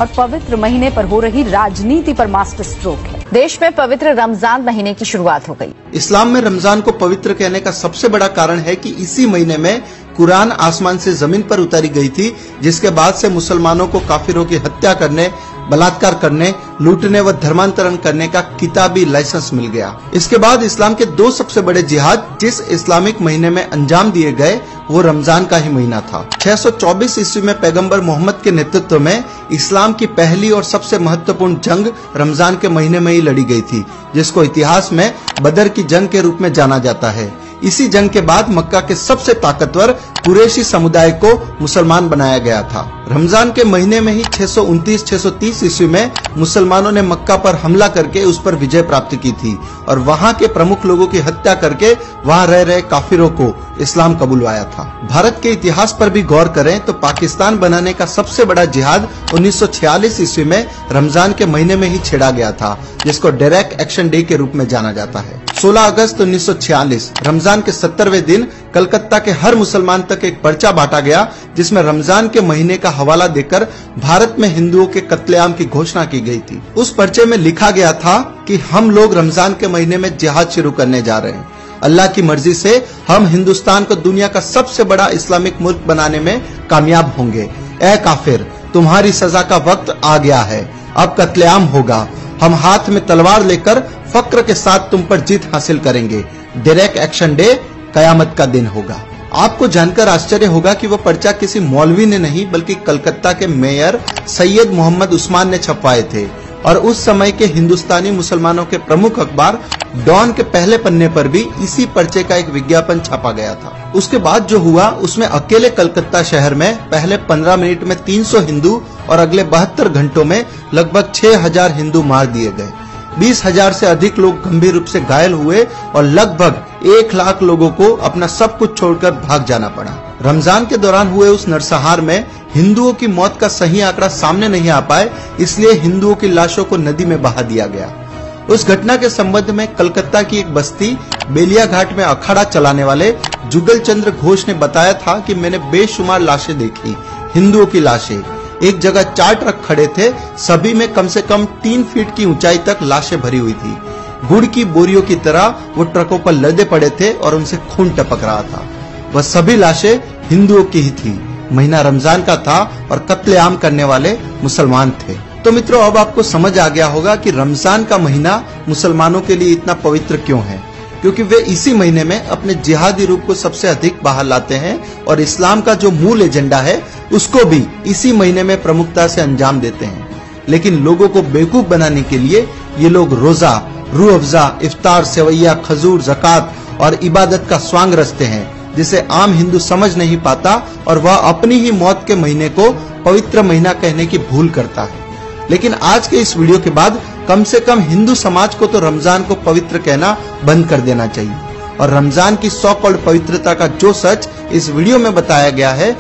और पवित्र महीने पर हो रही राजनीति पर मास्टर स्ट्रोक है। देश में पवित्र रमजान महीने की शुरुआत हो गई। इस्लाम में रमजान को पवित्र कहने का सबसे बड़ा कारण है कि इसी महीने में कुरान आसमान से जमीन पर उतारी गई थी, जिसके बाद से मुसलमानों को काफिरों की हत्या करने, बलात्कार करने, लूटने व धर्मांतरण करने का किताबी लाइसेंस मिल गया। इसके बाद इस्लाम के दो सबसे बड़े जिहाद जिस इस्लामिक महीने में अंजाम दिए गए वो रमजान का ही महीना था। 624 ईस्वी में पैगंबर मोहम्मद के नेतृत्व में इस्लाम की पहली और सबसे महत्वपूर्ण जंग रमजान के महीने में ही लड़ी गई थी, जिसको इतिहास में बदर की जंग के रूप में जाना जाता है। इसी जंग के बाद मक्का के सबसे ताकतवर कुरैशी समुदाय को मुसलमान बनाया गया था। रमजान के महीने में ही 629-630 ईस्वी में मुसलमानों ने मक्का पर हमला करके उस पर विजय प्राप्त की थी और वहां के प्रमुख लोगों की हत्या करके वहां रह रहे काफिरों को इस्लाम कबूलवाया था। भारत के इतिहास पर भी गौर करें तो पाकिस्तान बनाने का सबसे बड़ा जिहाद 1946 ईस्वी में रमजान के महीने में ही छेड़ा गया था, जिसको डायरेक्ट एक्शन डे के रूप में जाना जाता है। 16 अगस्त 1946 रमजान के 70वें दिन कलकत्ता के हर मुसलमान तक एक पर्चा बांटा गया, जिसमें रमजान के महीने का हवाला देकर भारत में हिंदुओं के कत्लेआम की घोषणा की गई थी। उस पर्चे में लिखा गया था कि हम लोग रमजान के महीने में जिहाद शुरू करने जा रहे हैं। अल्लाह की मर्जी से हम हिंदुस्तान को दुनिया का सबसे बड़ा इस्लामिक मुल्क बनाने में कामयाब होंगे। ए काफिर, तुम्हारी सजा का वक्त आ गया है, अब कत्लेआम होगा। हम हाथ में तलवार लेकर फक्र के साथ तुम पर जीत हासिल करेंगे। डायरेक्ट एक्शन डे कयामत का दिन होगा। आपको जानकर आश्चर्य होगा कि वह पर्चा किसी मौलवी ने नहीं बल्कि कलकत्ता के मेयर सैयद मोहम्मद उस्मान ने छपवाए थे और उस समय के हिंदुस्तानी मुसलमानों के प्रमुख अखबार डॉन के पहले पन्ने पर भी इसी पर्चे का एक विज्ञापन छापा गया था। उसके बाद जो हुआ उसमें अकेले कलकत्ता शहर में पहले 15 मिनट में 300 हिंदू और अगले 72 घंटों में लगभग 6000 हिंदू मार दिए गए। 20,000 से अधिक लोग गंभीर रूप से घायल हुए और लगभग 1 लाख लोगों को अपना सब कुछ छोड़कर भाग जाना पड़ा। रमजान के दौरान हुए उस नरसंहार में हिंदुओं की मौत का सही आंकड़ा सामने नहीं आ पाए, इसलिए हिंदुओं की लाशों को नदी में बहा दिया गया। उस घटना के संबंध में कलकत्ता की एक बस्ती बेलिया घाट में अखाड़ा चलाने वाले जुगल चंद्र घोष ने बताया था कि मैंने बेशुमार लाशें देखी। हिंदुओं की लाशें एक जगह 4 ट्रक खड़े थे, सभी में कम से कम 3 फीट की ऊंचाई तक लाशें भरी हुई थी। गुड़ की बोरियों की तरह वो ट्रकों पर लदे पड़े थे और उनसे खून टपक रहा था। वह सभी लाशें हिंदुओं की ही थी। महीना रमजान का था और कत्लेआम करने वाले मुसलमान थे। तो मित्रों, अब आपको समझ आ गया होगा कि रमजान का महीना मुसलमानों के लिए इतना पवित्र क्यों है, क्योंकि वे इसी महीने में अपने जिहादी रूप को सबसे अधिक बाहर लाते हैं और इस्लाम का जो मूल एजेंडा है उसको भी इसी महीने में प्रमुखता से अंजाम देते हैं। लेकिन लोगों को बेवकूफ बनाने के लिए ये लोग रोजा, रूह अफ़ज़ा, इफ्तार, सेवैया, खजूर, ज़कात और इबादत का स्वांग रचते हैं, जिसे आम हिंदू समझ नहीं पाता और वह अपनी ही मौत के महीने को पवित्र महीना कहने की भूल करता है। लेकिन आज के इस वीडियो के बाद कम से कम हिंदू समाज को तो रमजान को पवित्र कहना बंद कर देना चाहिए और रमजान की सो कॉल्ड पवित्रता का जो सच इस वीडियो में बताया गया है